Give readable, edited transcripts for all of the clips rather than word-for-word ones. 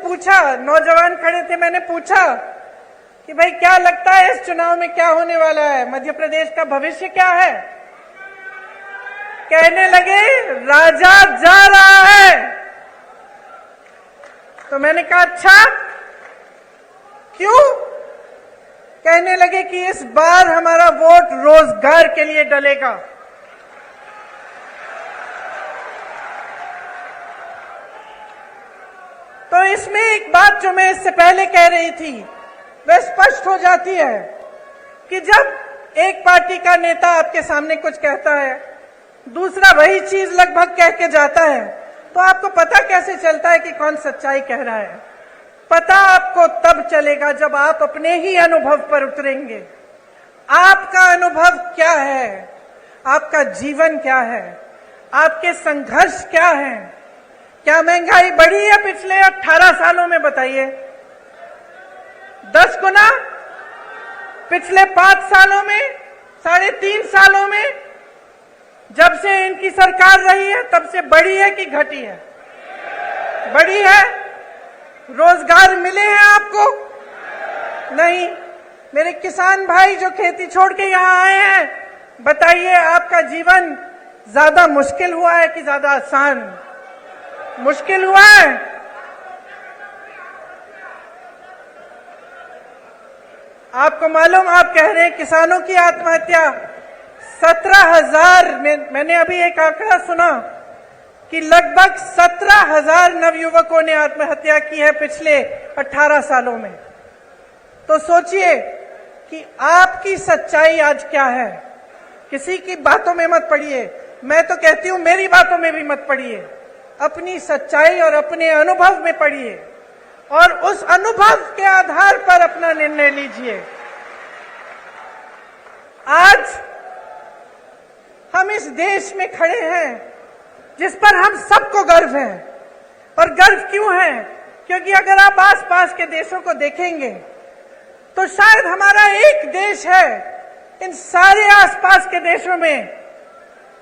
पूछा, नौजवान खड़े थे, मैंने पूछा कि भाई क्या लगता है इस चुनाव में क्या होने वाला है, मध्य प्रदेश का भविष्य क्या है? कहने लगे राजा जा रहा है। तो मैंने कहा अच्छा क्यों? कहने लगे कि इस बार हमारा वोट रोजगार के लिए डलेगा। तो इसमें एक बात जो मैं इससे पहले कह रही थी वह स्पष्ट हो जाती है कि जब एक पार्टी का नेता आपके सामने कुछ कहता है, दूसरा वही चीज लगभग कह के जाता है, तो आपको पता कैसे चलता है कि कौन सच्चाई कह रहा है? पता आपको तब चलेगा जब आप अपने ही अनुभव पर उतरेंगे। आपका अनुभव क्या है? आपका जीवन क्या है? आपके संघर्ष क्या है? क्या महंगाई बढ़ी है पिछले 18 सालों में? बताइए। 10 गुना? पिछले 5 सालों में? 3.5 सालों में? जब से इनकी सरकार रही है तब से बढ़ी है कि घटी है? बढ़ी है। रोजगार मिले हैं आपको? नहीं। मेरे किसान भाई जो खेती छोड़ के यहां आए हैं, बताइए आपका जीवन ज्यादा मुश्किल हुआ है कि ज्यादा आसान? मुश्किल हुआ है। आपको मालूम, आप कह रहे हैं किसानों की आत्महत्या 17,000 में, मैंने अभी एक आंकड़ा सुना कि लगभग 17,000 नवयुवकों ने आत्महत्या की है पिछले 18 सालों में। तो सोचिए कि आपकी सच्चाई आज क्या है। किसी की बातों में मत पड़िए, मैं तो कहती हूं मेरी बातों में भी मत पड़िए, अपनी सच्चाई और अपने अनुभव में पड़िए और उस अनुभव के आधार पर अपना निर्णय लीजिए। आज हम इस देश में खड़े हैं जिस पर हम सबको गर्व है। और गर्व क्यों है? क्योंकि अगर आप आसपास के देशों को देखेंगे तो शायद हमारा एक देश है इन सारे आसपास के देशों में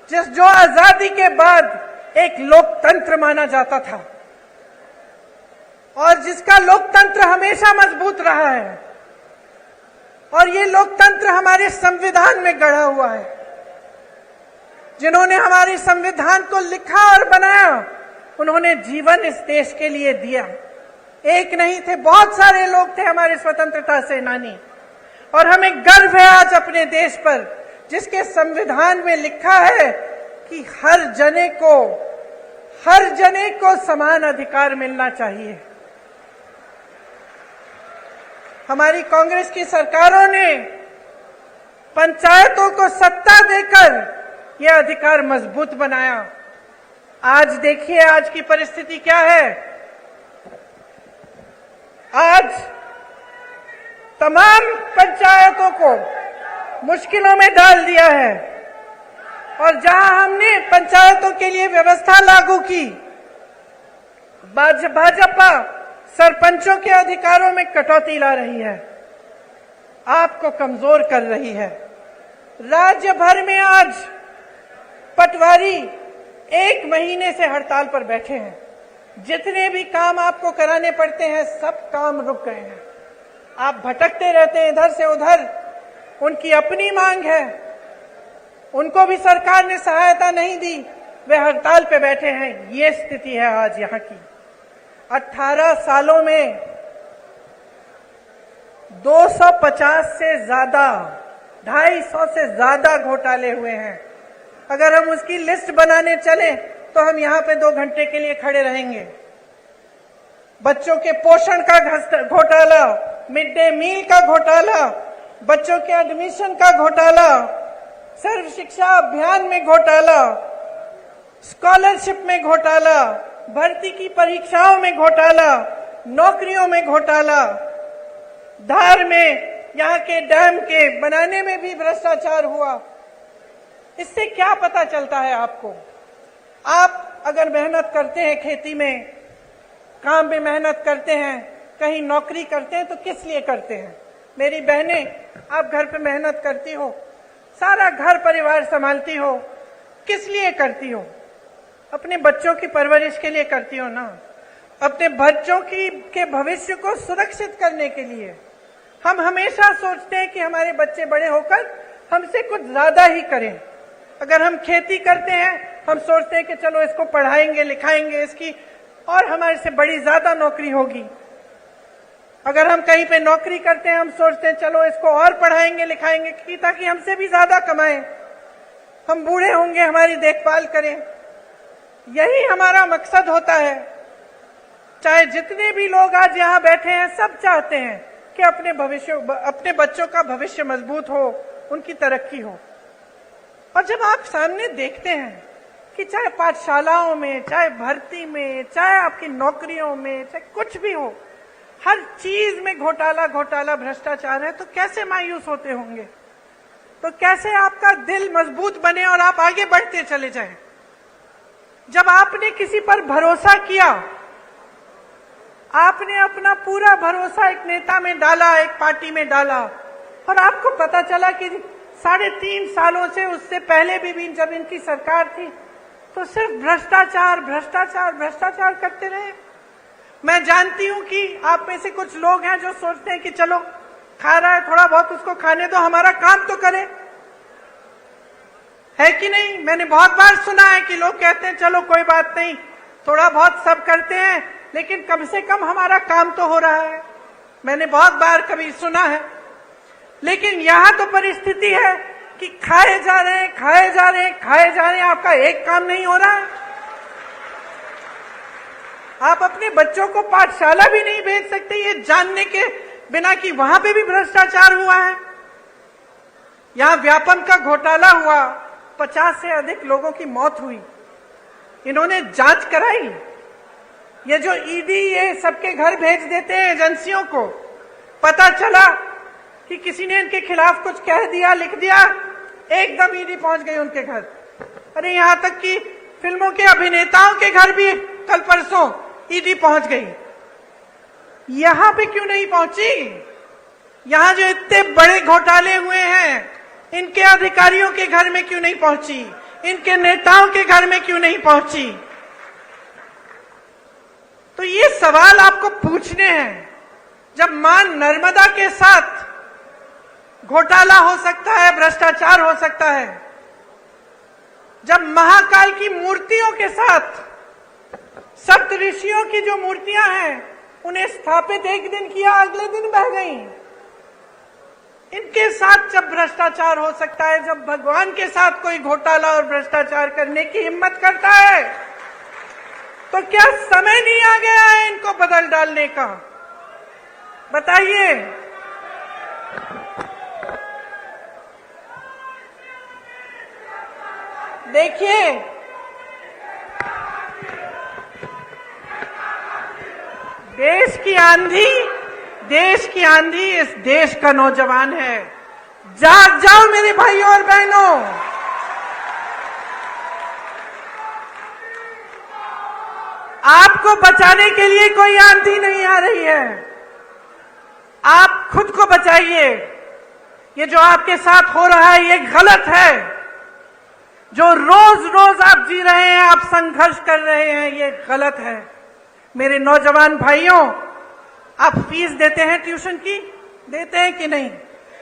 जो आजादी के बाद एक लोकतंत्र माना जाता था और जिसका लोकतंत्र हमेशा मजबूत रहा है। और ये लोकतंत्र हमारे संविधान में गढ़ा हुआ है। जिन्होंने हमारे संविधान को लिखा और बनाया, उन्होंने जीवन इस देश के लिए दिया। एक नहीं थे, बहुत सारे लोग थे हमारे स्वतंत्रता सेनानी। और हमें गर्व है आज अपने देश पर, जिसके संविधान में लिखा है कि हर जने को समान अधिकार मिलना चाहिए। हमारी कांग्रेस की सरकारों ने पंचायतों को सत्ता देकर यह अधिकार मजबूत बनाया। आज देखिए आज की परिस्थिति क्या है। आज तमाम पंचायतों को मुश्किलों में डाल दिया है। और जहां हमने पंचायतों के लिए व्यवस्था लागू की, भाजपा सरपंचों के अधिकारों में कटौती ला रही है, आपको कमजोर कर रही है। राज्य भर में आज पटवारी 1 महीने से हड़ताल पर बैठे हैं। जितने भी काम आपको कराने पड़ते हैं सब काम रुक गए हैं। आप भटकते रहते हैं इधर से उधर। उनकी अपनी मांग है, उनको भी सरकार ने सहायता नहीं दी, वे हड़ताल पे बैठे हैं। ये स्थिति है आज यहाँ की। 18 सालों में 250 से ज्यादा, 250 से ज्यादा घोटाले हुए हैं। अगर हम उसकी लिस्ट बनाने चले तो हम यहाँ पे 2 घंटे के लिए खड़े रहेंगे। बच्चों के पोषण का घोटाला, मिड डे मील का घोटाला, बच्चों के एडमिशन का घोटाला, सर्व शिक्षा अभियान में घोटाला, स्कॉलरशिप में घोटाला, भर्ती की परीक्षाओं में घोटाला, नौकरियों में घोटाला, धार में यहाँ के डैम के बनाने में भी भ्रष्टाचार हुआ। इससे क्या पता चलता है आपको? आप अगर मेहनत करते हैं, खेती में काम में मेहनत करते हैं, कहीं नौकरी करते हैं तो किस लिए करते हैं? मेरी बहनें, आप घर पे मेहनत करती हो, सारा घर परिवार संभालती हो, किस लिए करती हो? अपने बच्चों की परवरिश के लिए करती हो ना। अपने बच्चों के भविष्य को सुरक्षित करने के लिए हम हमेशा सोचते हैं कि हमारे बच्चे बड़े होकर हमसे कुछ ज्यादा ही करें। अगर हम खेती करते हैं, हम सोचते हैं कि चलो इसको पढ़ाएंगे लिखाएंगे, इसकी और हमारे से बड़ी ज्यादा नौकरी होगी। अगर हम कहीं पे नौकरी करते हैं, हम सोचते हैं चलो इसको और पढ़ाएंगे लिखाएंगे कि ताकि हमसे भी ज्यादा कमाएं, हम बूढ़े होंगे हमारी देखभाल करें। यही हमारा मकसद होता है। चाहे जितने भी लोग आज यहाँ बैठे हैं, सब चाहते हैं कि अपने बच्चों का भविष्य मजबूत हो, उनकी तरक्की हो। और जब आप सामने देखते हैं कि चाहे पाठशालाओं में, चाहे भर्ती में, चाहे आपकी नौकरियों में, चाहे कुछ भी हो, हर चीज में घोटाला घोटाला भ्रष्टाचार है, तो कैसे मायूस होते होंगे? तो कैसे आपका दिल मजबूत बने और आप आगे बढ़ते चले जाएं? जब आपने किसी पर भरोसा किया, आपने अपना पूरा भरोसा एक नेता में डाला, एक पार्टी में डाला, और आपको पता चला कि 3.5 सालों से, उससे पहले भी जब इनकी सरकार थी, तो सिर्फ भ्रष्टाचार भ्रष्टाचार भ्रष्टाचार करते रहे। मैं जानती हूं कि आप में से कुछ लोग हैं जो सोचते हैं कि चलो खा रहा है, थोड़ा बहुत उसको खाने दो, हमारा काम तो करे, है कि नहीं? मैंने बहुत बार सुना है कि लोग कहते हैं चलो कोई बात नहीं, थोड़ा बहुत सब करते हैं, लेकिन कम से कम हमारा काम तो हो रहा है। मैंने बहुत बार कभी सुना है। लेकिन यहां तो परिस्थिति है कि खाए जा रहे हैं, खाए जा रहे हैं, खाए जा रहे हैं, आपका एक काम नहीं हो रहा है। आप अपने बच्चों को पाठशाला भी नहीं भेज सकते ये जानने के बिना कि वहां पे भी भ्रष्टाचार हुआ है। यहां व्यापम का घोटाला हुआ, 50 से अधिक लोगों की मौत हुई, इन्होंने जांच कराई। ये जो ईडी ये सबके घर भेज देते हैं एजेंसियों को, पता चला कि किसी ने इनके खिलाफ कुछ कह दिया, लिख दिया, एकदम ईडी पहुंच गई उनके घर। अरे यहां तक कि फिल्मों के अभिनेताओं के घर भी कल परसों ईडी पहुंच गई। यहां पे क्यों नहीं पहुंची? यहां जो इतने बड़े घोटाले हुए हैं, इनके अधिकारियों के घर में क्यों नहीं पहुंची? इनके नेताओं के घर में क्यों नहीं पहुंची? तो ये सवाल आपको पूछने हैं। जब मां नर्मदा के साथ घोटाला हो सकता है, भ्रष्टाचार हो सकता है, जब महाकाल की मूर्तियों के साथ सप्त ऋषियों की जो मूर्तियां हैं, उन्हें स्थापित एक दिन किया, अगले दिन बह गई, इनके साथ जब भ्रष्टाचार हो सकता है, जब भगवान के साथ कोई घोटाला और भ्रष्टाचार करने की हिम्मत करता है, तो क्या समय नहीं आ गया है इनको बदल डालने का? बताइए। देखिए, देश की आंधी इस देश का नौजवान है। जाग जाओ मेरे भाइयों और बहनों। आपको बचाने के लिए कोई आंधी नहीं आ रही है, आप खुद को बचाइए। ये जो आपके साथ हो रहा है ये गलत है। जो रोज रोज आप जी रहे हैं, आप संघर्ष कर रहे हैं, ये गलत है। मेरे नौजवान भाइयों, आप फीस देते हैं ट्यूशन की? देते हैं कि नहीं?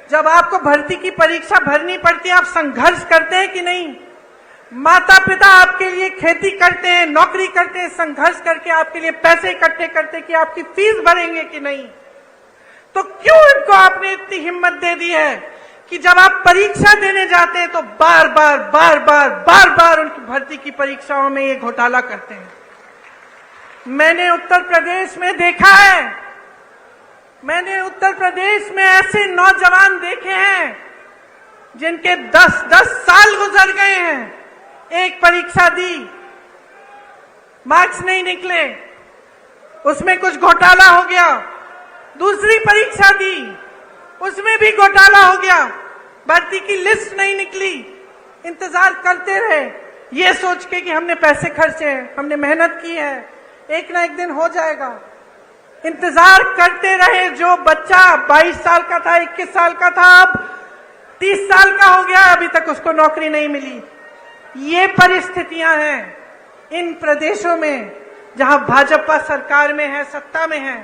जब आपको भर्ती की परीक्षा भरनी पड़ती है, आप संघर्ष करते हैं कि नहीं? माता पिता आपके लिए खेती करते हैं, नौकरी करते हैं, संघर्ष करके आपके लिए पैसे इकट्ठे करते कि आपकी फीस भरेंगे कि नहीं? तो क्यों इनको आपने इतनी हिम्मत दे दी है कि जब आप परीक्षा देने जाते हैं तो बार बार उनकी भर्ती की परीक्षाओं में ये घोटाला करते हैं? मैंने उत्तर प्रदेश में देखा है, मैंने उत्तर प्रदेश में ऐसे नौजवान देखे हैं जिनके 10-10 साल गुजर गए हैं। एक परीक्षा दी, मार्क्स नहीं निकले, उसमें कुछ घोटाला हो गया। दूसरी परीक्षा दी, उसमें भी घोटाला हो गया, भर्ती की लिस्ट नहीं निकली। इंतजार करते रहे ये सोच के कि हमने पैसे खर्चे हैं, हमने मेहनत की है, एक ना एक दिन हो जाएगा। इंतजार करते रहे। जो बच्चा 22 साल का था, 21 साल का था, अब 30 साल का हो गया, अभी तक उसको नौकरी नहीं मिली। ये परिस्थितियां हैं इन प्रदेशों में। जहां भाजपा सरकार में है, सत्ता में है,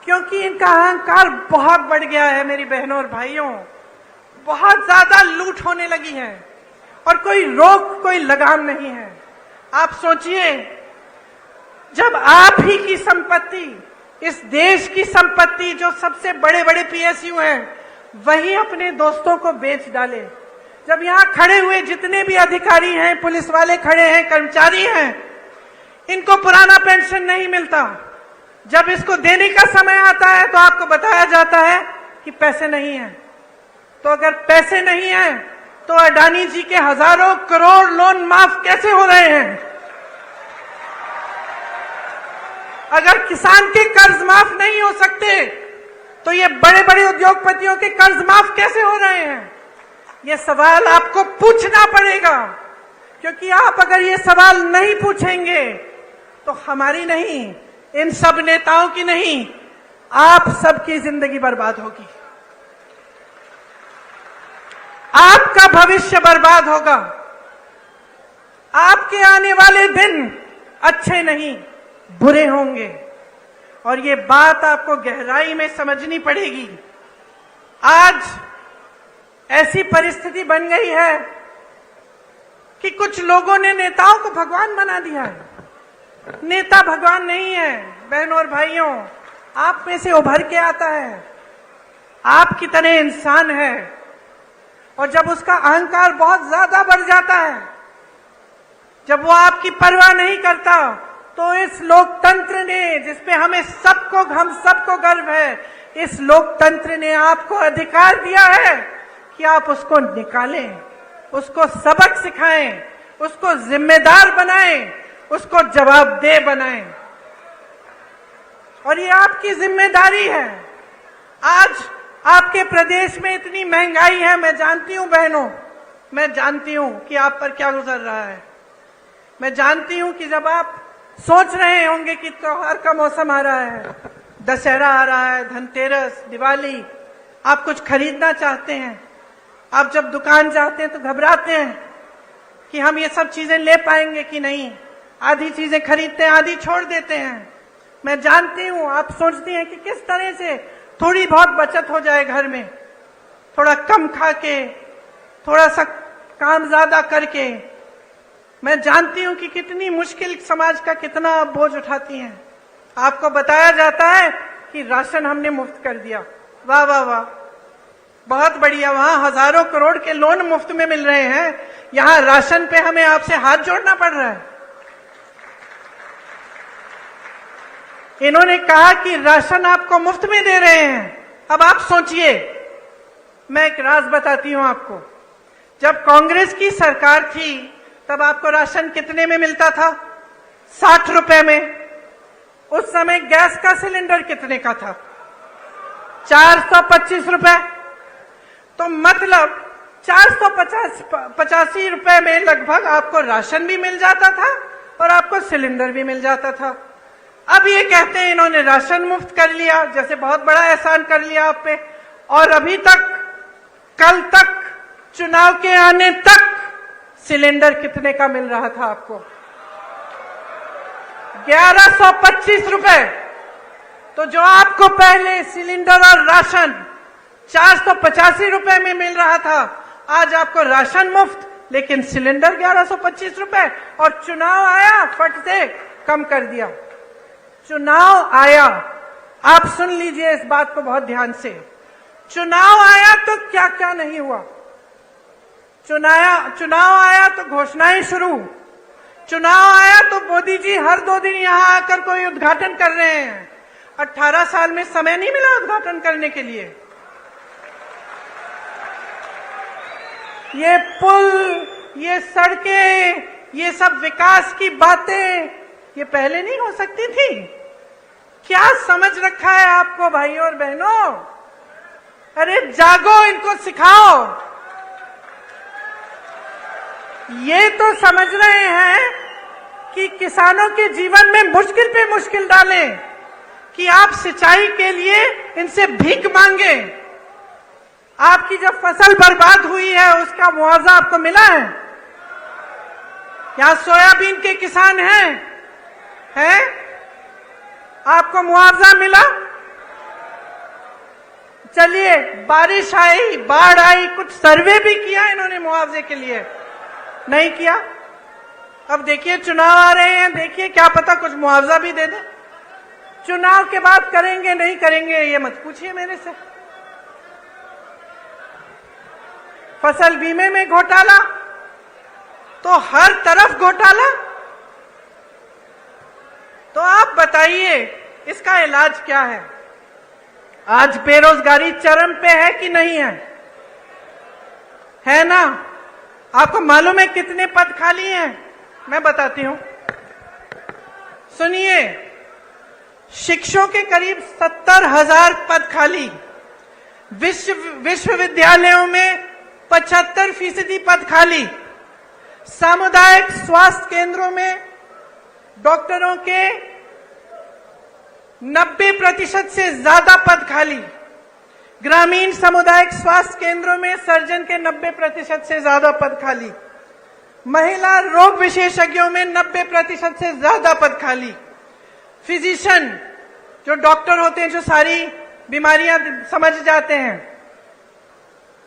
क्योंकि इनका अहंकार बहुत बढ़ गया है मेरी बहनों और भाइयों। बहुत ज्यादा लूट होने लगी है और कोई रोक, कोई लगाम नहीं है। आप सोचिए, जब आप ही की संपत्ति, इस देश की संपत्ति, जो सबसे बड़े बड़े पीएसयू हैं, वही अपने दोस्तों को बेच डाले। जब यहां खड़े हुए जितने भी अधिकारी हैं, पुलिस वाले खड़े हैं, कर्मचारी हैं, इनको पुराना पेंशन नहीं मिलता। जब इसको देने का समय आता है तो आपको बताया जाता है कि पैसे नहीं हैं। तो अगर पैसे नहीं हैं तो अडानी जी के हजारों करोड़ लोन माफ कैसे हो रहे हैं? अगर किसान के कर्ज माफ नहीं हो सकते तो ये बड़े बड़े उद्योगपतियों के कर्ज माफ कैसे हो रहे हैं? ये सवाल आपको पूछना पड़ेगा, क्योंकि आप अगर ये सवाल नहीं पूछेंगे तो हमारी नहीं, इन सब नेताओं की नहीं, आप सबकी जिंदगी बर्बाद होगी, आपका भविष्य बर्बाद होगा, आपके आने वाले दिन अच्छे नहीं, बुरे होंगे। और ये बात आपको गहराई में समझनी पड़ेगी। आज ऐसी परिस्थिति बन गई है कि कुछ लोगों ने नेताओं को भगवान बना दिया है। नेता भगवान नहीं है बहनों और भाइयों, आप में से उभर के आता है, आपकी तरह इंसान है। और जब उसका अहंकार बहुत ज्यादा बढ़ जाता है, जब वो आपकी परवाह नहीं करता, तो इस लोकतंत्र ने, जिसपे हम सबको गर्व है, इस लोकतंत्र ने आपको अधिकार दिया है कि आप उसको निकालें, उसको सबक सिखाएं, उसको जिम्मेदार बनाएं, उसको जवाबदेह बनाएं। और ये आपकी जिम्मेदारी है। आज आपके प्रदेश में इतनी महंगाई है, मैं जानती हूं बहनों, मैं जानती हूं कि आप पर क्या गुजर रहा है। मैं जानती हूं कि जब आप सोच रहे होंगे कि त्योहार का मौसम आ रहा है, दशहरा आ रहा है, धनतेरस, दिवाली, आप कुछ खरीदना चाहते हैं, आप जब दुकान जाते हैं तो घबराते हैं कि हम ये सब चीजें ले पाएंगे कि नहीं। आधी चीजें खरीदते हैं, आधी छोड़ देते हैं। मैं जानती हूं आप सोचती हैं कि किस तरह से थोड़ी बहुत बचत हो जाए घर में, थोड़ा कम खा के, थोड़ा सा काम ज्यादा करके। मैं जानती हूं कि कितनी मुश्किल समाज का कितना आप बोझ उठाती हैं। आपको बताया जाता है कि राशन हमने मुफ्त कर दिया, वाह वाह वाह, बहुत बढ़िया। वहां हजारों करोड़ के लोन मुफ्त में मिल रहे हैं, यहां राशन पे हमें आपसे हाथ जोड़ना पड़ रहा है। इन्होंने कहा कि राशन आपको मुफ्त में दे रहे हैं। अब आप सोचिए, मैं एक राज बताती हूं आपको। जब कांग्रेस की सरकार थी तब आपको राशन कितने में मिलता था? 60 रुपए में। उस समय गैस का सिलेंडर कितने का था? 425 रुपए। तो मतलब 485 रुपए में लगभग आपको राशन भी मिल जाता था और आपको सिलेंडर भी मिल जाता था। अब ये कहते हैं इन्होंने राशन मुफ्त कर लिया, जैसे बहुत बड़ा एहसान कर लिया आप पे। और अभी तक, कल तक, चुनाव के आने तक सिलेंडर कितने का मिल रहा था आपको? 1125 रुपए। तो जो आपको पहले सिलेंडर और राशन 485 रुपए में मिल रहा था, आज आपको राशन मुफ्त लेकिन सिलेंडर 1125 रुपए। और चुनाव आया, फट से कम कर दिया। चुनाव आया, आप सुन लीजिए इस बात को बहुत ध्यान से। चुनाव आया तो क्या क्या नहीं हुआ। चुनाव आया तो घोषणाएं शुरू। चुनाव आया तो मोदी जी हर 2 दिन यहां आकर कोई उद्घाटन कर रहे हैं। 18 साल में समय नहीं मिला उद्घाटन करने के लिए। ये पुल, ये सड़कें, ये सब विकास की बातें ये पहले नहीं हो सकती थी? क्या समझ रखा है आपको भाइयों और बहनों? अरे जागो, इनको सिखाओ। ये तो समझ रहे हैं कि किसानों के जीवन में मुश्किल पे मुश्किल डालें, कि आप सिंचाई के लिए इनसे भीख मांगे। आपकी जब फसल बर्बाद हुई है उसका मुआवजा आपको मिला है? यहां सोयाबीन के किसान हैं, है? आपको मुआवजा मिला? चलिए, बारिश आई, बाढ़ आई, कुछ सर्वे भी किया इन्होंने मुआवजे के लिए? नहीं किया। अब देखिए चुनाव आ रहे हैं, देखिए क्या पता कुछ मुआवजा भी दे दे। चुनाव के बाद करेंगे नहीं करेंगे ये मत पूछिए मेरे से। फसल बीमे में घोटाला, तो हर तरफ घोटाला। तो आप बताइए इसका इलाज क्या है? आज बेरोजगारी चरम पे है कि नहीं है? है ना? आपको मालूम है कितने पद खाली हैं? मैं बताती हूं, सुनिए। शिक्षकों के करीब 70,000 पद खाली, विश्वविद्यालयों में 75% पद खाली, सामुदायिक स्वास्थ्य केंद्रों में डॉक्टरों के 90% से ज्यादा पद खाली, ग्रामीण सामुदायिक स्वास्थ्य केंद्रों में सर्जन के 90% से ज्यादा पद खाली, महिला रोग विशेषज्ञों में 90% से ज्यादा पद खाली, फिजिशियन जो डॉक्टर होते हैं जो सारी बीमारियां समझ जाते हैं,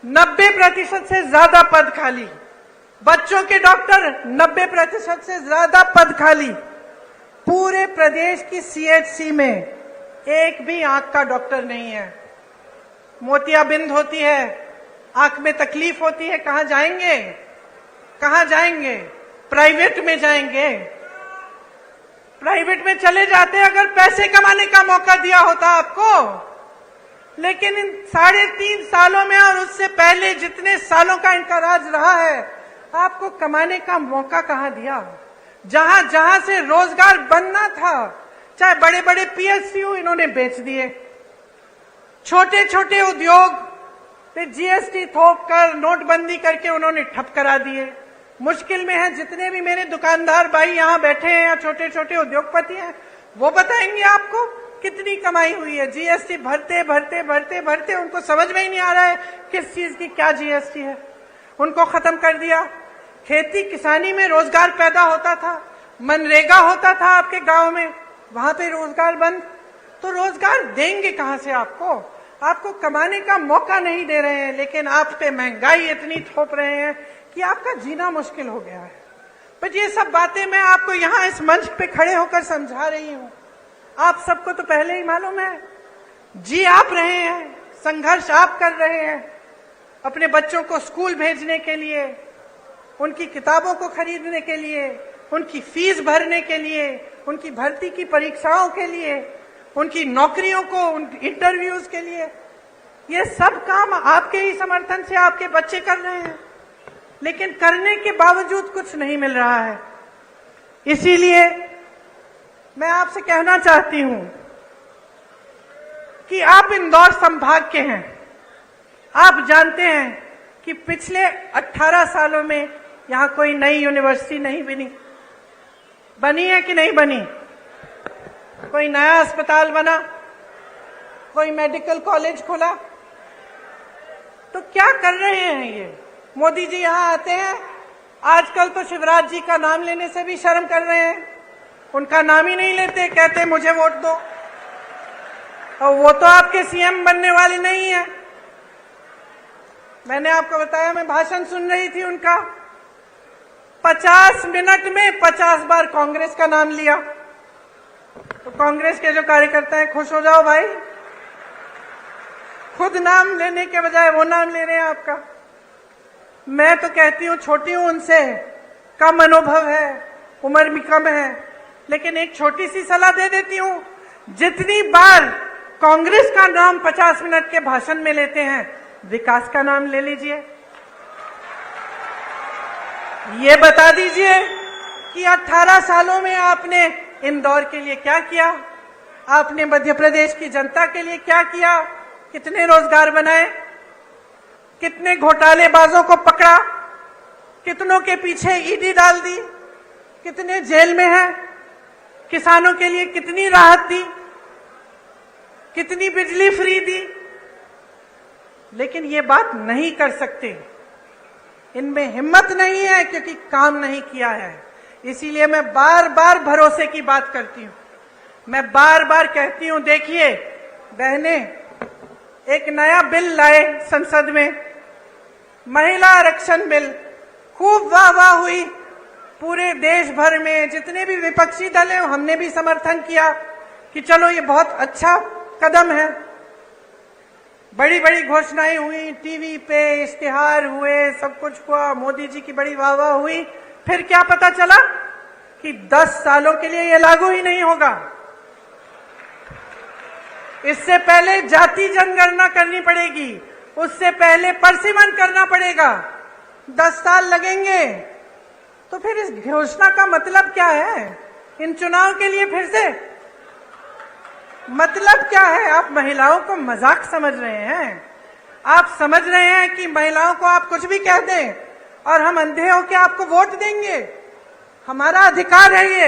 90% से ज्यादा पद खाली, बच्चों के डॉक्टर 90% से ज्यादा पद खाली। पूरे प्रदेश की सीएचसी में एक भी आंख का डॉक्टर नहीं है। मोतियाबिंद होती है, आंख में तकलीफ होती है, कहां जाएंगे? कहां जाएंगे? प्राइवेट में जाएंगे। प्राइवेट में चले जाते अगर पैसे कमाने का मौका दिया होता आपको। लेकिन इन 3.5 सालों में और उससे पहले जितने सालों का इनका राज रहा है, आपको कमाने का मौका कहां दिया? जहां जहां से रोजगार बनना था, चाहे बड़े बड़े पीएसयू इन्होंने बेच दिए, छोटे छोटे उद्योग पे जीएसटी थोप कर नोटबंदी करके उन्होंने ठप करा दिए। मुश्किल में है जितने भी मेरे दुकानदार भाई यहां बैठे हैं या छोटे छोटे उद्योगपति हैं, वो बताएंगे आपको कितनी कमाई हुई है। जीएसटी भरते भरते भरते भरते उनको समझ में ही नहीं आ रहा है किस चीज की क्या जीएसटी है। उनको खत्म कर दिया। खेती किसानी में रोजगार पैदा होता था, मनरेगा होता था आपके गांव में, वहां पे रोजगार बंद। तो रोजगार देंगे कहां से आपको? आपको कमाने का मौका नहीं दे रहे हैं, लेकिन आप पे महंगाई इतनी थोप रहे हैं कि आपका जीना मुश्किल हो गया है। पर ये सब बातें मैं आपको यहाँ इस मंच पे खड़े होकर समझा रही हूँ। आप सबको तो पहले ही मालूम है, जी आप रहे हैं, संघर्ष आप कर रहे हैं अपने बच्चों को स्कूल भेजने के लिए, उनकी किताबों को खरीदने के लिए, उनकी फीस भरने के लिए, उनकी भर्ती की परीक्षाओं के लिए, उनकी नौकरियों को, उनकी इंटरव्यूज के लिए। ये सब काम आपके ही समर्थन से आपके बच्चे कर रहे हैं, लेकिन करने के बावजूद कुछ नहीं मिल रहा है। इसीलिए मैं आपसे कहना चाहती हूं कि आप इंदौर संभाग के हैं। आप जानते हैं कि पिछले 18 सालों में यहां कोई नई यूनिवर्सिटी नहीं बनी है कि नहीं बनी? कोई नया अस्पताल बना? कोई मेडिकल कॉलेज खुला? तो क्या कर रहे हैं ये? मोदी जी यहां आते हैं, आजकल तो शिवराज जी का नाम लेने से भी शर्म कर रहे हैं, उनका नाम ही नहीं लेते, कहते मुझे वोट दो। और वो तो आपके सीएम बनने वाले नहीं है। मैंने आपको बताया, मैं भाषण सुन रही थी उनका, 50 मिनट में 50 बार कांग्रेस का नाम लिया। तो कांग्रेस के जो कार्यकर्ता हैं, खुश हो जाओ भाई, खुद नाम लेने के बजाय वो नाम ले रहे हैं आपका। मैं तो कहती हूं, छोटी हूं उनसे, कम अनुभव है, उम्र भी कम है, लेकिन एक छोटी सी सलाह दे देती हूं, जितनी बार कांग्रेस का नाम 50 मिनट के भाषण में लेते हैं, विकास का नाम ले लीजिए। ये बता दीजिए कि 18 सालों में आपने इंदौर के लिए क्या किया, आपने मध्य प्रदेश की जनता के लिए क्या किया, कितने रोजगार बनाए, कितने घोटालेबाजों को पकड़ा, कितनों के पीछे ईडी डाल दी, कितने जेल में हैं, किसानों के लिए कितनी राहत दी, कितनी बिजली फ्री दी। लेकिन ये बात नहीं कर सकते, इनमें हिम्मत नहीं है क्योंकि काम नहीं किया है। इसीलिए मैं बार बार भरोसे की बात करती हूं। मैं बार बार कहती हूं, देखिए बहने, एक नया बिल लाए संसद में, महिला आरक्षण बिल, खूब वाह वाह हुई पूरे देश भर में। जितने भी विपक्षी दल हैं हमने भी समर्थन किया कि चलो ये बहुत अच्छा कदम है। बड़ी बड़ी घोषणाएं हुई, टीवी पे इश्तिहार हुए, सब कुछ हुआ, मोदी जी की बड़ी वाह वाह हुई। फिर क्या पता चला कि 10 सालों के लिए ये लागू ही नहीं होगा। इससे पहले जाति जनगणना करनी पड़ेगी, उससे पहले परसिमन करना पड़ेगा, 10 साल लगेंगे। तो फिर इस घोषणा का मतलब क्या है? इन चुनाव के लिए फिर से मतलब क्या है? आप महिलाओं को मजाक समझ रहे हैं? आप समझ रहे हैं कि महिलाओं को आप कुछ भी कह दें और हम अंधे होकर आपको वोट देंगे? हमारा अधिकार है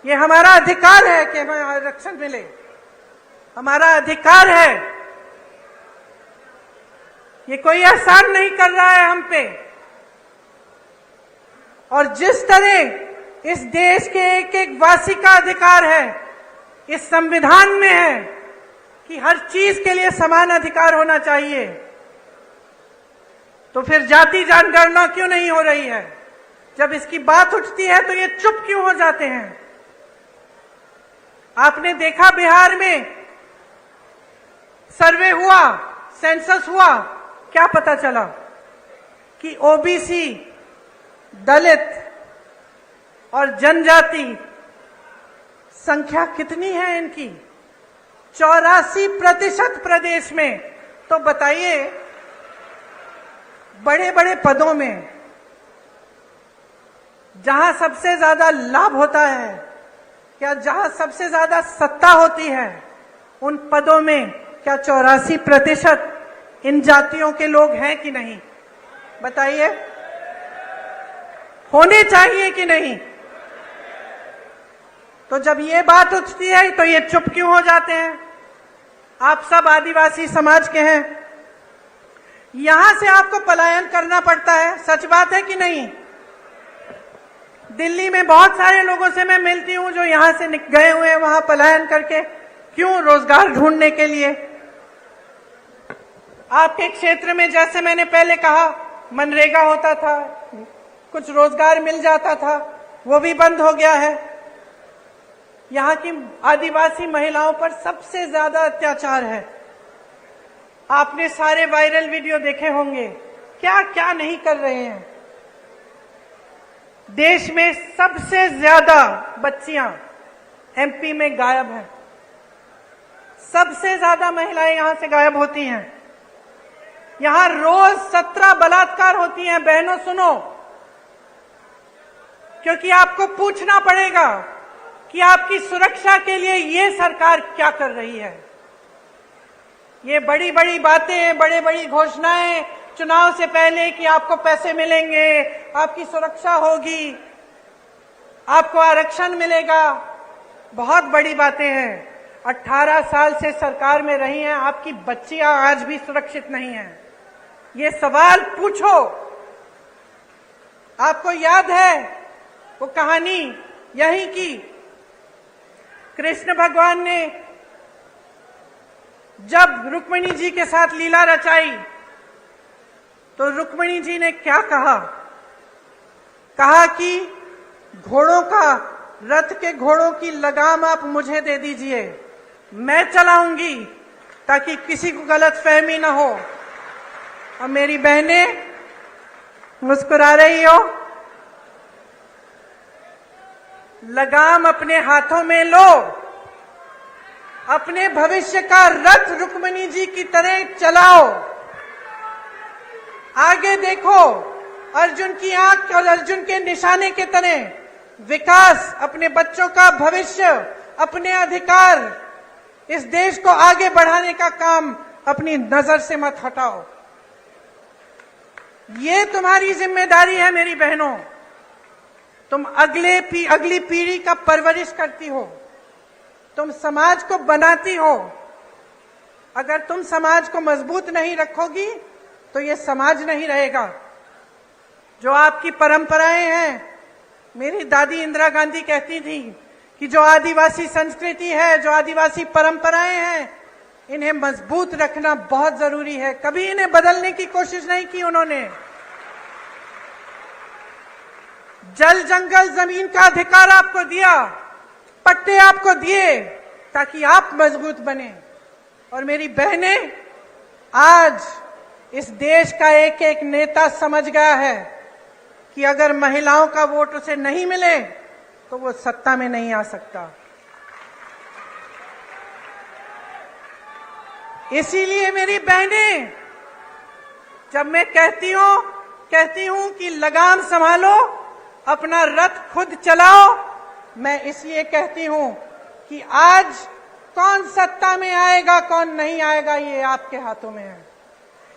ये हमारा अधिकार है कि हमें आरक्षण मिले, हमारा अधिकार है। ये कोई एहसान नहीं कर रहा है हम पे। और जिस तरह इस देश के एक एक वासी का अधिकार है, इस संविधान में है कि हर चीज के लिए समान अधिकार होना चाहिए, तो फिर जाति जनगणना क्यों नहीं हो रही है? जब इसकी बात उठती है तो ये चुप क्यों हो जाते हैं? आपने देखा बिहार में सर्वे हुआ, सेंसस हुआ, क्या पता चला कि ओबीसी, दलित और जनजाति संख्या कितनी है इनकी? 84% प्रदेश में। तो बताइए, बड़े बड़े पदों में जहां सबसे ज्यादा लाभ होता है या जहां सबसे ज्यादा सत्ता होती है, उन पदों में क्या 84% इन जातियों के लोग हैं कि नहीं? बताइए, होने चाहिए कि नहीं? तो जब ये बात उठती है तो ये चुप क्यों हो जाते हैं? आप सब आदिवासी समाज के हैं, यहां से आपको पलायन करना पड़ता है, सच बात है कि नहीं? दिल्ली में बहुत सारे लोगों से मैं मिलती हूं जो यहां से गए हुए हैं वहां पलायन करके, क्यों? रोजगार ढूंढने के लिए। आपके क्षेत्र में जैसे मैंने पहले कहा, मनरेगा होता था, कुछ रोजगार मिल जाता था, वो भी बंद हो गया है। यहां की आदिवासी महिलाओं पर सबसे ज्यादा अत्याचार है। आपने सारे वायरल वीडियो देखे होंगे, क्या क्या नहीं कर रहे हैं। देश में सबसे ज्यादा बच्चियां एमपी में गायब हैं, सबसे ज्यादा महिलाएं यहां से गायब होती हैं। यहां रोज 17 बलात्कार होती हैं। बहनों सुनो, क्योंकि आपको पूछना पड़ेगा कि आपकी सुरक्षा के लिए ये सरकार क्या कर रही है। ये बड़ी बड़ी बातें, बड़ी बड़ी घोषणाएं चुनाव से पहले कि आपको पैसे मिलेंगे, आपकी सुरक्षा होगी, आपको आरक्षण मिलेगा, बहुत बड़ी बातें हैं। 18 साल से सरकार में रही हैं, आपकी बच्चियां आज भी सुरक्षित नहीं हैं। ये सवाल पूछो। आपको याद है वो कहानी यहीं की, कृष्ण भगवान ने जब रुक्मिणी जी के साथ लीला रचाई तो रुक्मिणी जी ने क्या कहा? कहा कि घोड़ों का, रथ के घोड़ों की लगाम आप मुझे दे दीजिए, मैं चलाऊंगी ताकि किसी को गलत फहमी ना हो। और मेरी बहनें मुस्कुरा रही हो, लगाम अपने हाथों में लो, अपने भविष्य का रथ रुक्मिणी जी की तरह चलाओ। आगे देखो, अर्जुन की आंख और अर्जुन के निशाने के तरह विकास, अपने बच्चों का भविष्य, अपने अधिकार, इस देश को आगे बढ़ाने का काम अपनी नजर से मत हटाओ। ये तुम्हारी जिम्मेदारी है मेरी बहनों। तुम अगली पीढ़ी का परवरिश करती हो, तुम समाज को बनाती हो। अगर तुम समाज को मजबूत नहीं रखोगी तो ये समाज नहीं रहेगा। जो आपकी परंपराएं हैं, मेरी दादी इंदिरा गांधी कहती थी कि जो आदिवासी संस्कृति है, जो आदिवासी परंपराएं हैं, इन्हें मजबूत रखना बहुत जरूरी है। कभी इन्हें बदलने की कोशिश नहीं की उन्होंने। जल जंगल जमीन का अधिकार आपको दिया, पट्टे आपको दिए ताकि आप मजबूत बने। और मेरी बहनें, आज इस देश का एक एक नेता समझ गया है कि अगर महिलाओं का वोट उसे नहीं मिले तो वो सत्ता में नहीं आ सकता। इसीलिए मेरी बहनें, जब मैं कहती हूं कि लगाम संभालो, अपना रथ खुद चलाओ, मैं इसलिए कहती हूं कि आज कौन सत्ता में आएगा कौन नहीं आएगा ये आपके हाथों में है।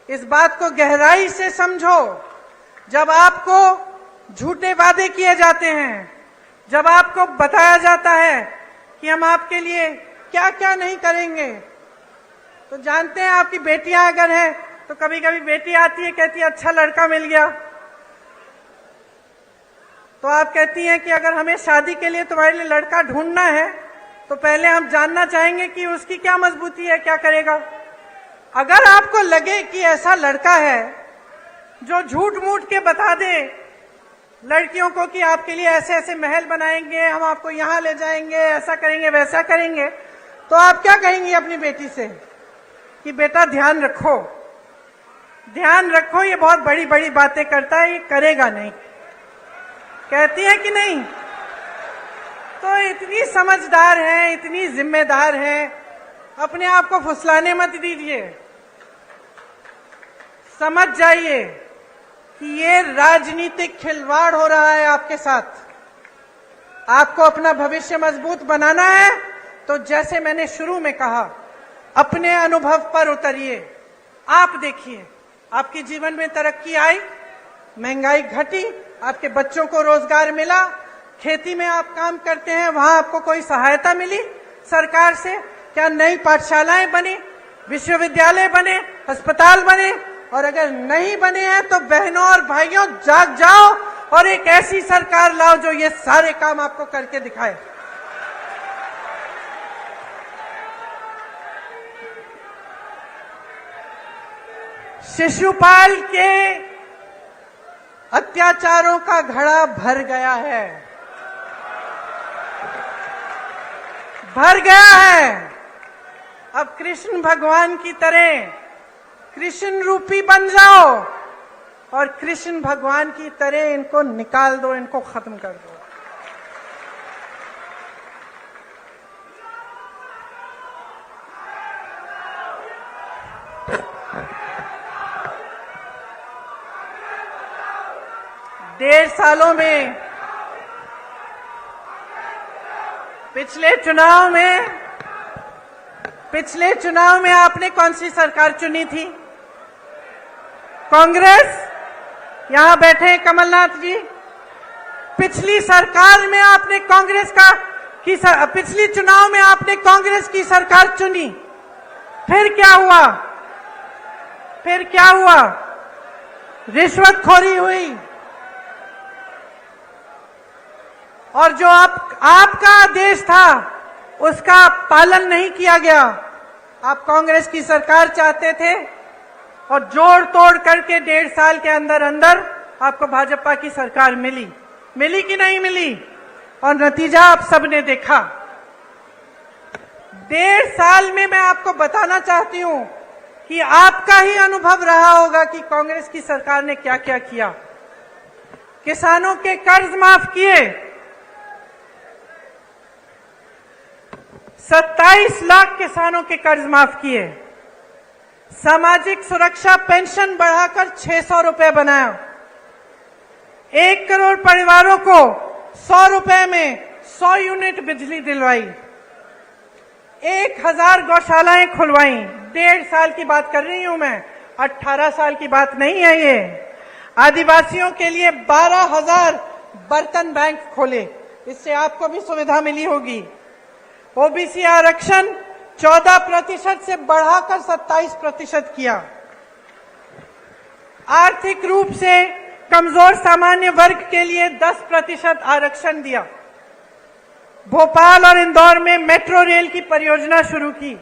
इस बात को गहराई से समझो। जब आपको झूठे वादे किए जाते हैं, जब आपको बताया जाता है कि हम आपके लिए क्या क्या नहीं करेंगे, तो जानते हैं आपकी बेटियां अगर हैं तो कभी कभी बेटी आती है, कहती है अच्छा लड़का मिल गया, तो आप कहती हैं कि अगर हमें शादी के लिए तुम्हारे लिए लड़का ढूंढना है तो पहले हम जानना चाहेंगे कि उसकी क्या मजबूती है, क्या करेगा। अगर आपको लगे कि ऐसा लड़का है जो झूठ मूठ के बता दे लड़कियों को कि आपके लिए ऐसे ऐसे महल बनाएंगे, हम आपको यहां ले जाएंगे, ऐसा करेंगे वैसा करेंगे, तो आप क्या कहेंगी अपनी बेटी से कि बेटा ध्यान रखो, ध्यान रखो, ये बहुत बड़ी बड़ी बातें करता है, ये करेगा नहीं। कहती है कि नहीं? तो इतनी समझदार है, इतनी जिम्मेदार है, अपने आप को फुसलाने मत दीजिए। समझ जाइए कि ये राजनीतिक खिलवाड़ हो रहा है आपके साथ। आपको अपना भविष्य मजबूत बनाना है तो जैसे मैंने शुरू में कहा, अपने अनुभव पर उतरिए। आप देखिए, आपके जीवन में तरक्की आई, महंगाई घटी, आपके बच्चों को रोजगार मिला, खेती में आप काम करते हैं वहां आपको कोई सहायता मिली सरकार से? क्या नई पाठशालाएं बनी, विश्वविद्यालय बने, अस्पताल बने? और अगर नहीं बने हैं तो बहनों और भाइयों जाग जाओ और एक ऐसी सरकार लाओ जो ये सारे काम आपको करके दिखाए। शिशुपाल के अत्याचारों का घड़ा भर गया है, भर गया है। अब कृष्ण भगवान की तरह कृष्ण रूपी बन जाओ और कृष्ण भगवान की तरह इनको निकाल दो, इनको खत्म कर दो। डेढ़ सालों में, पिछले चुनाव में आपने कौन सी सरकार चुनी थी? कांग्रेस। यहां बैठे कमलनाथ जी, पिछली सरकार में आपने पिछली चुनाव में आपने कांग्रेस की सरकार चुनी। फिर क्या हुआ? फिर क्या हुआ? रिश्वतखोरी हुई और जो आपका आदेश था उसका पालन नहीं किया गया। आप कांग्रेस की सरकार चाहते थे और जोड़ तोड़ करके 1.5 साल के अंदर अंदर आपको भाजपा की सरकार मिली कि नहीं मिली? और नतीजा आप सबने देखा। 1.5 साल में मैं आपको बताना चाहती हूं कि आपका ही अनुभव रहा होगा कि कांग्रेस की सरकार ने क्या क्या किया। किसानों के कर्ज माफ किए, 27 लाख किसानों के कर्ज माफ किए, सामाजिक सुरक्षा पेंशन बढ़ाकर 600 रुपए बनाया, 1 करोड़ परिवारों को 100 रुपए में 100 यूनिट बिजली दिलवाई, 1000 गौशालाएं खुलवाई। 1.5 साल की बात कर रही हूं मैं, 18 साल की बात नहीं है ये। आदिवासियों के लिए 12,000 बर्तन बैंक खोले, इससे आपको भी सुविधा मिली होगी। ओबीसी आरक्षण 14% से बढ़ाकर 27% किया। आर्थिक रूप से कमजोर सामान्य वर्ग के लिए 10% आरक्षण दिया, भोपाल और इंदौर में मेट्रो रेल की परियोजना शुरू की।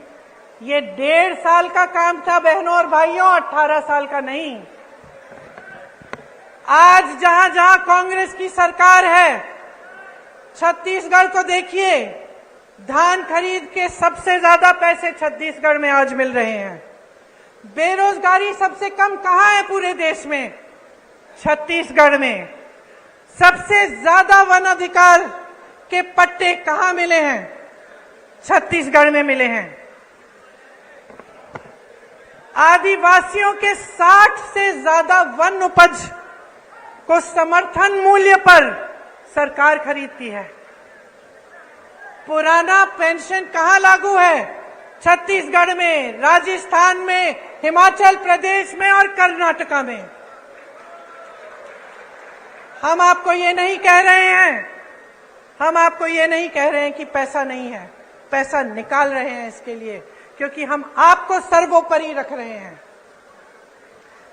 ये 1.5 साल का काम था बहनों और भाइयों, 18 साल का नहीं। आज जहां जहां कांग्रेस की सरकार है, छत्तीसगढ़ को देखिए, धान खरीद के सबसे ज्यादा पैसे छत्तीसगढ़ में आज मिल रहे हैं। बेरोजगारी सबसे कम कहां है पूरे देश में? छत्तीसगढ़ में। सबसे ज्यादा वन अधिकार के पट्टे कहां मिले हैं? छत्तीसगढ़ में मिले हैं। आदिवासियों के 60 से ज्यादा वन उपज को समर्थन मूल्य पर सरकार खरीदती है। पुराना पेंशन कहां लागू है? छत्तीसगढ़ में, राजस्थान में, हिमाचल प्रदेश में और कर्नाटका में। हम आपको ये नहीं कह रहे हैं, हम आपको ये नहीं कह रहे हैं कि पैसा नहीं है, पैसा निकाल रहे हैं इसके लिए, क्योंकि हम आपको सर्वोपरि रख रहे हैं।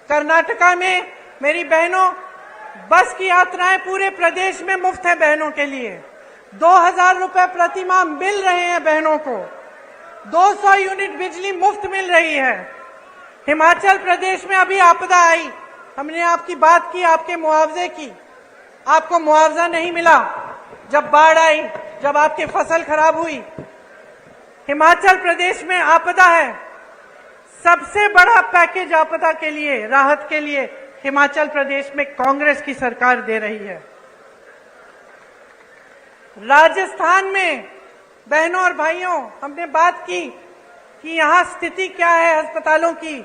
कर्नाटका में मेरी बहनों, बस की यात्राएं पूरे प्रदेश में मुफ्त है बहनों के लिए। 2000 रुपए प्रति माह मिल रहे हैं बहनों को। 200 यूनिट बिजली मुफ्त मिल रही है। हिमाचल प्रदेश में अभी आपदा आई, हमने आपकी बात की, आपके मुआवजे की, आपको मुआवजा नहीं मिला। जब बाढ़ आई, जब आपकी फसल खराब हुई, हिमाचल प्रदेश में आपदा है। सबसे बड़ा पैकेज आपदा के लिए, राहत के लिए हिमाचल प्रदेश में कांग्रेस की सरकार दे रही है। राजस्थान में बहनों और भाइयों, हमने बात की कि यहां स्थिति क्या है अस्पतालों की।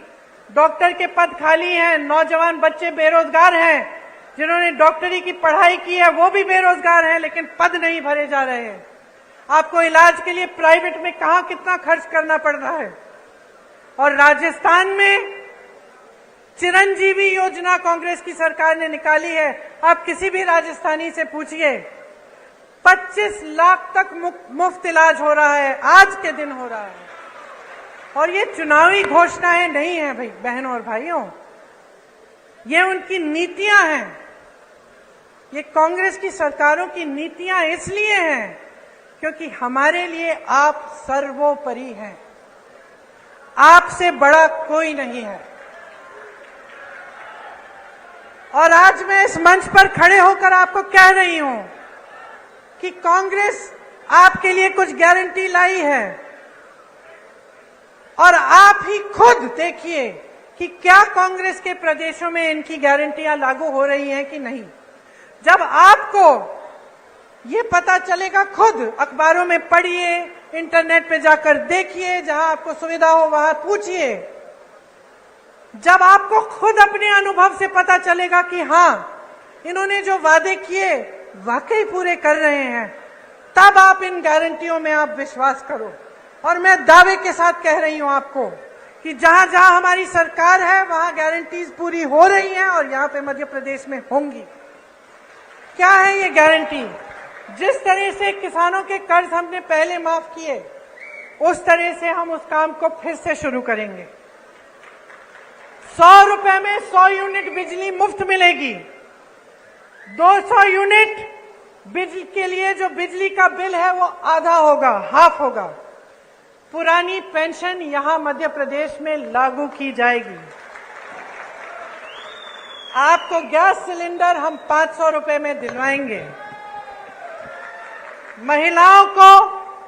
डॉक्टर के पद खाली हैं, नौजवान बच्चे बेरोजगार हैं, जिन्होंने डॉक्टरी की पढ़ाई की है वो भी बेरोजगार हैं, लेकिन पद नहीं भरे जा रहे हैं। आपको इलाज के लिए प्राइवेट में कहां कितना खर्च करना पड़ रहा है। और राजस्थान में चिरंजीवी योजना कांग्रेस की सरकार ने निकाली है। आप किसी भी राजस्थानी से पूछिए, 25 लाख तक मुफ्त इलाज हो रहा है, आज के दिन हो रहा है। और ये चुनावी घोषणाएं नहीं है भाई बहनों और भाइयों, ये उनकी नीतियां हैं। ये कांग्रेस की सरकारों की नीतियां इसलिए हैं क्योंकि हमारे लिए आप सर्वोपरि हैं, आपसे बड़ा कोई नहीं है। और आज मैं इस मंच पर खड़े होकर आपको कह रही हूं कि कांग्रेस आपके लिए कुछ गारंटी लाई है, और आप ही खुद देखिए कि क्या कांग्रेस के प्रदेशों में इनकी गारंटियां लागू हो रही हैं कि नहीं। जब आपको ये पता चलेगा, खुद अखबारों में पढ़िए, इंटरनेट पे जाकर देखिए, जहां आपको सुविधा हो वहां पूछिए। जब आपको खुद अपने अनुभव से पता चलेगा कि हां, इन्होंने जो वादे किए वाकई पूरे कर रहे हैं, तब आप इन गारंटियों में आप विश्वास करो। और मैं दावे के साथ कह रही हूं आपको कि जहां जहां हमारी सरकार है वहां गारंटीज पूरी हो रही हैं, और यहां पे मध्य प्रदेश में होंगी। क्या है ये गारंटी? जिस तरह से किसानों के कर्ज हमने पहले माफ किए, उस तरह से हम उस काम को फिर से शुरू करेंगे। 100 रुपए में 100 यूनिट बिजली मुफ्त मिलेगी। 200 यूनिट बिजली के लिए जो बिजली का बिल है वो आधा होगा, हाफ होगा। पुरानी पेंशन यहां मध्य प्रदेश में लागू की जाएगी। आपको गैस सिलेंडर हम 500 रुपए में दिलवाएंगे। महिलाओं को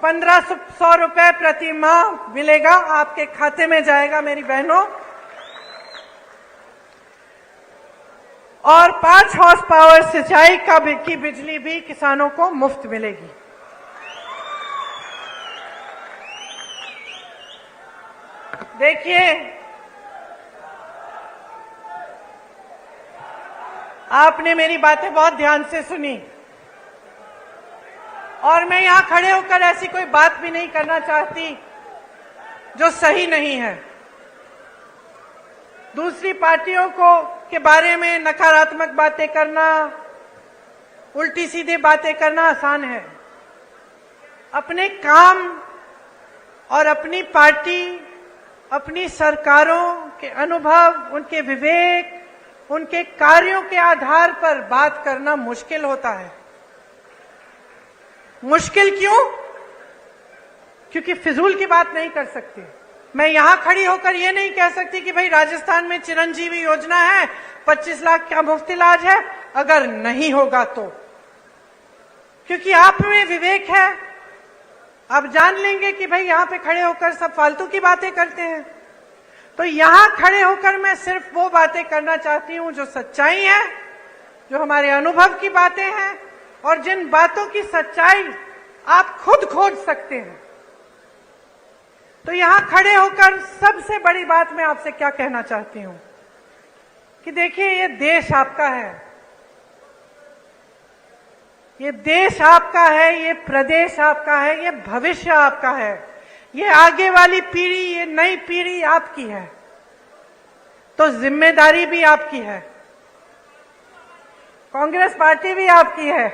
1500 रुपए प्रति माह मिलेगा, आपके खाते में जाएगा मेरी बहनों। और 5 हॉर्स पावर सिंचाई की बिजली भी किसानों को मुफ्त मिलेगी। देखिए, आपने मेरी बातें बहुत ध्यान से सुनी, और मैं यहां खड़े होकर ऐसी कोई बात भी नहीं करना चाहती जो सही नहीं है। दूसरी पार्टियों के बारे में नकारात्मक बातें करना, उल्टी सीधी बातें करना आसान है। अपने काम और अपनी पार्टी, अपनी सरकारों के अनुभव, उनके विवेक उनके कार्यों के आधार पर बात करना मुश्किल होता है। मुश्किल क्यों? क्योंकि फिजूल की बात नहीं कर सकते। मैं यहां खड़ी होकर यह नहीं कह सकती कि भाई राजस्थान में चिरंजीवी योजना है, 25 लाख का मुफ्त इलाज है, अगर नहीं होगा तो। क्योंकि आप में विवेक है, आप जान लेंगे कि भाई यहां पे खड़े होकर सब फालतू की बातें करते हैं। तो यहां खड़े होकर मैं सिर्फ वो बातें करना चाहती हूं जो सच्चाई है, जो हमारे अनुभव की बातें हैं, और जिन बातों की सच्चाई आप खुद खोज सकते हैं। तो यहां खड़े होकर सबसे बड़ी बात मैं आपसे क्या कहना चाहती हूं कि देखिए, ये देश आपका है, ये देश आपका है, ये प्रदेश आपका है, ये भविष्य आपका है, ये आगे वाली पीढ़ी, ये नई पीढ़ी आपकी है। तो जिम्मेदारी भी आपकी है, कांग्रेस पार्टी भी आपकी है,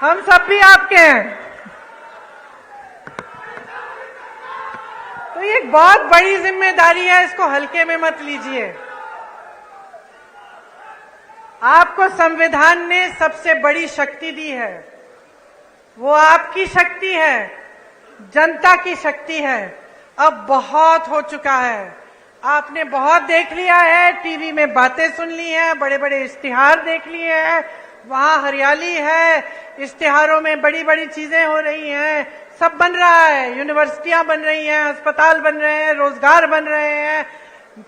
हम सब भी आपके हैं। तो ये एक बहुत बड़ी जिम्मेदारी है, इसको हल्के में मत लीजिए। आपको संविधान ने सबसे बड़ी शक्ति दी है, वो आपकी शक्ति है, जनता की शक्ति है। अब बहुत हो चुका है, आपने बहुत देख लिया है, टीवी में बातें सुन ली हैं, बड़े बड़े इश्तिहार देख लिए हैं, वहां हरियाली है, इश्तिहारों में बड़ी बड़ी चीजें हो रही हैं, सब बन रहा है, यूनिवर्सिटियां बन रही हैं, अस्पताल बन रहे हैं, रोजगार बन रहे हैं,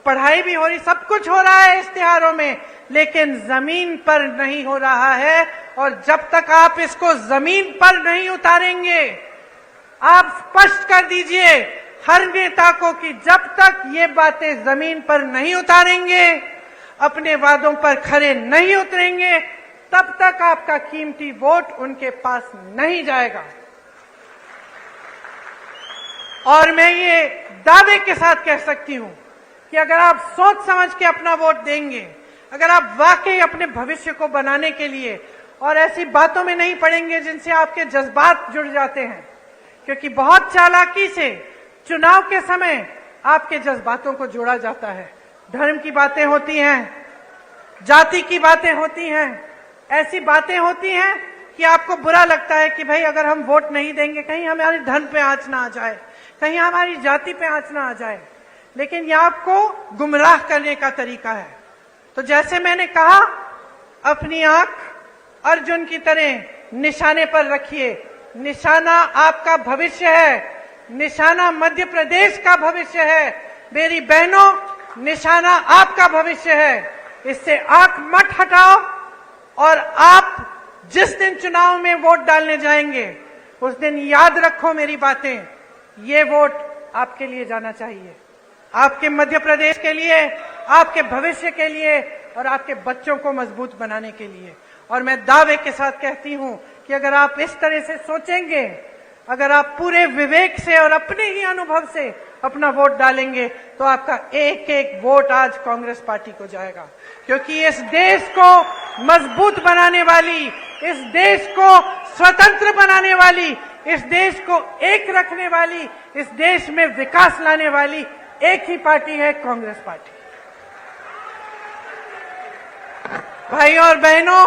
पढ़ाई भी हो रही, सब कुछ हो रहा है इश्तिहारों में, लेकिन जमीन पर नहीं हो रहा है। और जब तक आप इसको जमीन पर नहीं उतारेंगे, आप स्पष्ट कर दीजिए हर नेता को कि जब तक ये बातें जमीन पर नहीं उतारेंगे, अपने वादों पर खरे नहीं उतरेंगे, तब तक आपका कीमती वोट उनके पास नहीं जाएगा। और मैं ये दावे के साथ कह सकती हूं कि अगर आप सोच समझ के अपना वोट देंगे, अगर आप वाकई अपने भविष्य को बनाने के लिए और ऐसी बातों में नहीं पड़ेंगे जिनसे आपके जज्बात जुड़ जाते हैं, क्योंकि बहुत चालाकी से चुनाव के समय आपके जज्बातों को जोड़ा जाता है। धर्म की बातें होती हैं, जाति की बातें होती हैं, ऐसी बातें होती हैं कि आपको बुरा लगता है कि भाई अगर हम वोट नहीं देंगे कहीं हमारे धर्म पे आंच ना आ जाए, कहीं हमारी जाति पे आंच ना आ जाए। लेकिन यह आपको गुमराह करने का तरीका है। तो जैसे मैंने कहा, अपनी आंख अर्जुन की तरह निशाने पर रखिए। निशाना आपका भविष्य है, निशाना मध्य प्रदेश का भविष्य है। मेरी बहनों, निशाना आपका भविष्य है, इससे आंख मत हटाओ। और आप जिस दिन चुनाव में वोट डालने जाएंगे, उस दिन याद रखो मेरी बातें, ये वोट आपके लिए जाना चाहिए, आपके मध्य प्रदेश के लिए, आपके भविष्य के लिए और आपके बच्चों को मजबूत बनाने के लिए। और मैं दावे के साथ कहती हूं कि अगर आप इस तरह से सोचेंगे, अगर आप पूरे विवेक से और अपने ही अनुभव से अपना वोट डालेंगे, तो आपका एक एक वोट आज कांग्रेस पार्टी को जाएगा। क्योंकि इस देश को मजबूत बनाने वाली, इस देश को स्वतंत्र बनाने वाली, इस देश को एक रखने वाली, इस देश में विकास लाने वाली एक ही पार्टी है, कांग्रेस पार्टी। भाइयों और बहनों,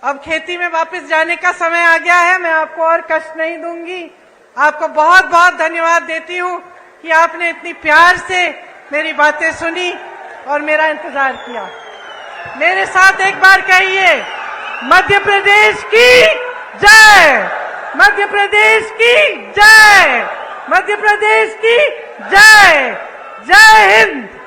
अब खेती में वापस जाने का समय आ गया है। मैं आपको और कष्ट नहीं दूंगी। आपको बहुत बहुत धन्यवाद देती हूं कि आपने इतनी प्यार से मेरी बातें सुनी और मेरा इंतजार किया। मेरे साथ एक बार कहिए, मध्य प्रदेश की जय, मध्य प्रदेश की जय, मध्य प्रदेश की जय। जय हिंद।